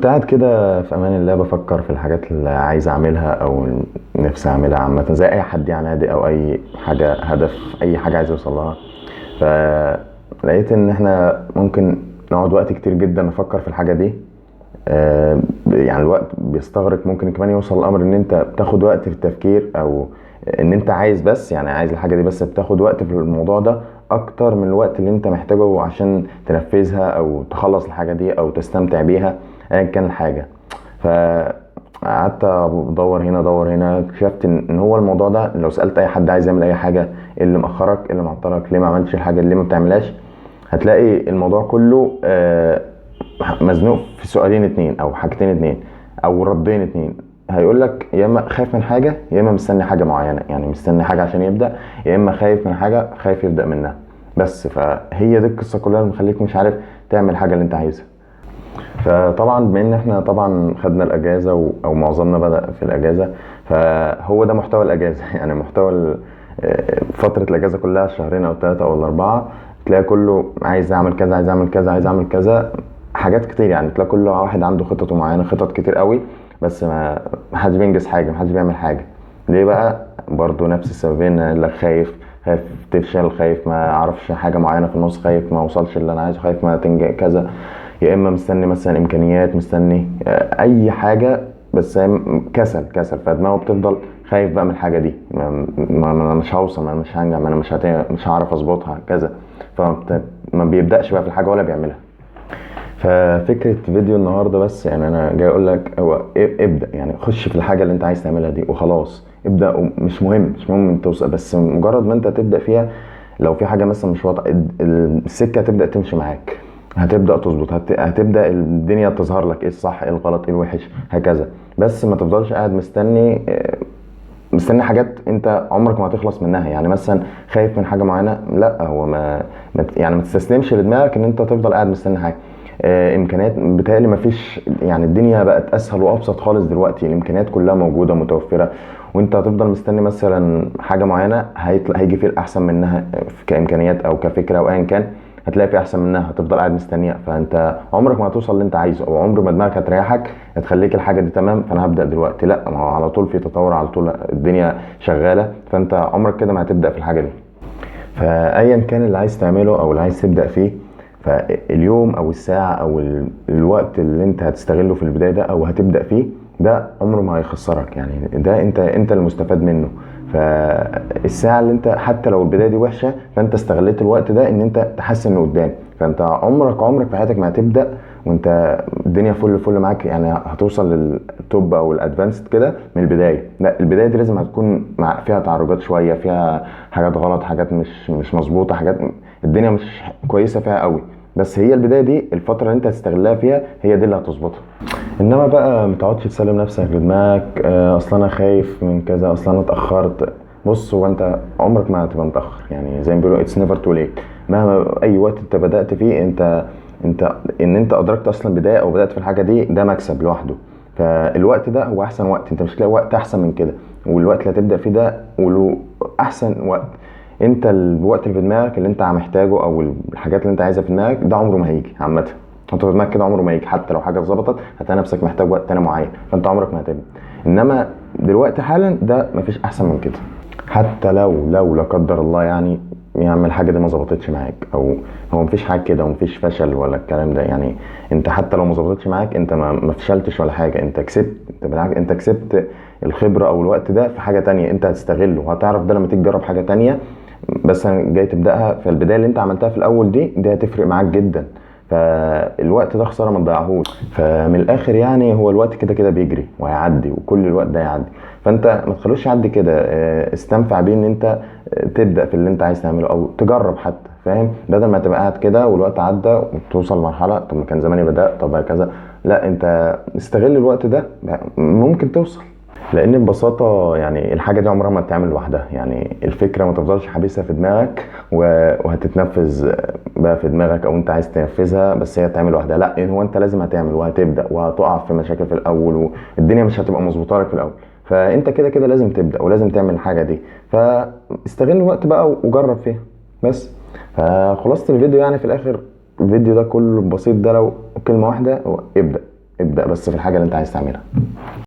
كنت قاعد كده في امان الله بفكر في الحاجات اللي عايز اعملها او نفسي اعملها عامه زي اي حد يعني عادي او اي حاجه هدف اي حاجه عايز يوصل لها. فلقيت ان احنا ممكن نقعد وقت كتير جدا نفكر في الحاجه دي. يعني الوقت بيستغرق ممكن كمان يوصل الامر ان انت بتاخد وقت في التفكير او ان انت عايز بس يعني عايز الحاجه دي بس بتاخد وقت في الموضوع ده اكتر من الوقت اللي انت محتاجه عشان تنفذها او تخلص الحاجه دي او تستمتع بيها ايا كان الحاجه. فقعدت ادور هنا ادور هنا اكتشفت ان هو الموضوع ده لو سالت اي حد عايز يعمل اي حاجه ايه اللي مأخرك ايه اللي معطلك ليه ما عملتش الحاجه اللي ما بتعملهاش، هتلاقي الموضوع كله مزنوق في سؤالين اتنين او حاجتين اتنين او ردين اتنين. هيقول لك يا اما خايف من حاجه يا اما مستني حاجه معينه، يعني مستني حاجه عشان يبدا، يا اما خايف من حاجه خايف يبدا منها. بس فهي دي القصه كلها اللي مخليك مش عارف تعمل الحاجه اللي انت عايزها. فطبعا بما ان احنا طبعا خدنا الاجازه او معظمنا بدا في الاجازه، فهو ده محتوى الاجازه يعني محتوى فتره الاجازه كلها الشهرين او الثلاثه او الاربعه، تلاقي كله عايز اعمل كذا عايز اعمل كذا عايز اعمل كذا حاجات كتير، يعني تلاقي كل واحد عنده خططه معينه خطط كتير قوي، بس ما حدش بينجز حاجه ما حدش بيعمل حاجه. ليه بقى؟ برضو نفس السببين، اللي خايف تفشل، خايف ما اعرفش حاجه معينه في النص، خايف ما اوصلش اللي انا عايزه، خايف ما تنجح كذا، يا اما مستني مثلا امكانيات، مستني اي حاجه، بس كسل فدماغه بتفضل خايف بقى من الحاجه دي، ما مش هوصل، ما مش هنجح، ما انا مش هعرف اظبطها كذا، فما بيبداش بقى في الحاجه ولا بيعملها. ففكره فيديو النهارده بس يعني انا جاي اقول لك هو ابدا، يعني خش في الحاجه اللي انت عايز تعملها دي وخلاص ابدا، مش مهم انت توصل، بس مجرد ما انت تبدا فيها. لو في حاجه مثلا مش واضحه السكه هتبدا تمشي معاك، هتبدا تظبط، هتبدا الدنيا تظهر لك ايه الصح ايه الغلط ايه الوحش هكذا. بس ما تفضلش قاعد مستني حاجات انت عمرك ما هتخلص منها. يعني مثلا خايف من حاجه معينه، لا هو يعني ما تستسلمش لدماغك ان انت تفضل قاعد مستني حاجه. امكانيات بتهيألي ما فيش، يعني الدنيا بقت اسهل وابسط خالص دلوقتي، الامكانيات كلها موجوده متوفره، وانت هتفضل مستني مثلا حاجه معينه هيجي فيه الاحسن منها كامكانيات او كفكره او ايا كان، هتلاقي في احسن منها هتفضل قاعد مستنيها، فانت عمرك ما هتوصل اللي انت عايزه، او عمر ما دماغك هتريحك هتخليك الحاجه دي تمام فانا هبدا دلوقتي، لا ما هو على طول في تطور، على طول الدنيا شغاله، فانت عمرك كده ما هتبدا في الحاجه دي. فايا كان اللي عايز تعمله او اللي عايز تبدا فيه، فاليوم او الساعه او الوقت اللي انت هتستغله في البدايه ده او هتبدا فيه ده عمره ما هيخسرك، يعني ده انت المستفاد منه. فالساعه اللي انت حتى لو البدايه دي وحشه فانت استغليت الوقت ده ان انت تحسن لقدام، فانت عمرك في حياتك ما هتبدا وانت الدنيا فل معاك، يعني هتوصل للتوب او الادفانسد كده من البدايه، لا البدايه دي لازم هتكون فيها تعرجات شويه، فيها حاجات غلط، حاجات مش مظبوطه، حاجات الدنيا مش كويسه فيها قوي، بس هي البدايه دي الفتره اللي انت هتستغلها فيها هي دي اللي هتظبطها. انما بقى ما تقعدش تسلم نفسك لدماغك اصلا انا خايف من كذا، اصلا انا اتاخرت. بص هو انت عمرك ما هتبقى متاخر، يعني زي ما بيقولوا اتس نيفر تو ليت، مهما اي وقت انت بدات فيه انت ان انت ادركت اصلا بدايه او بدات في الحاجه دي ده مكسب لوحده. فالوقت ده هو احسن وقت، انت مش هتلاقي وقت احسن من كده، والوقت اللي هتبدا فيه ده ولو احسن وقت. انت الوقت اللي في دماغك اللي انت محتاجه او الحاجات اللي انت عايزها في دماغك ده عمره ما هيجي عامه، انت في دماغك كده عمره ما يجي، حتى لو حاجه ظبطت هتلاقي نفسك محتاج وقت تاني معين، فانت عمرك ما هتبدا. انما دلوقتي حالا ده مفيش احسن من كده، حتى لو لا قدر الله يعني يعمل الحاجه دي ما ظبطتش معاك، او هو مفيش حاجه كده ومفيش فشل ولا الكلام ده، يعني انت حتى لو ما ظبطتش معاك انت ما فشلتش ولا حاجه، انت كسبت، انت بالعكس انت كسبت الخبره او الوقت ده في حاجه تانية انت هتستغله وهتعرف ده لما تيجي تجرب حاجه تانية بس جاي تبداها، فالبدايه اللي انت عملتها في الاول دي هتفرق معاك جدا، فالوقت ده خساره ما تضيعهوش. فمن الاخر يعني هو الوقت كده كده بيجري وهيعدي وكل الوقت ده يعدي، فانت ما تخلوش يعدي كده، استنفع بيه ان انت تبدا في اللي انت عايز تعمله او تجرب حتى، فاهم؟ بدل ما تبقى قاعد كده والوقت عدى وتوصل لمرحله طب ما كان زماني بدات طب هكذا، لا انت استغل الوقت ده ممكن توصل. لان ببساطه يعني الحاجه دي عمرها ما بتتعمل لوحدها، يعني الفكره ما تفضلش حابسها في دماغك وهتتنفذ بقى في دماغك او انت عايز تنفذها بس هي تعمل لوحدها، لا هو انت لازم هتعمل وهتبدا وهتقع في مشاكل في الاول والدنيا مش هتبقى مظبوطه لك في الاول، فانت كده كده لازم تبدا ولازم تعمل الحاجه دي، فاستغل الوقت بقى وجرب فيها بس. فخلاصه الفيديو يعني في الاخر الفيديو ده كله البسيط ده لو كلمه واحده هو ابدا، ابدا بس في الحاجه اللي انت عايز تعملها.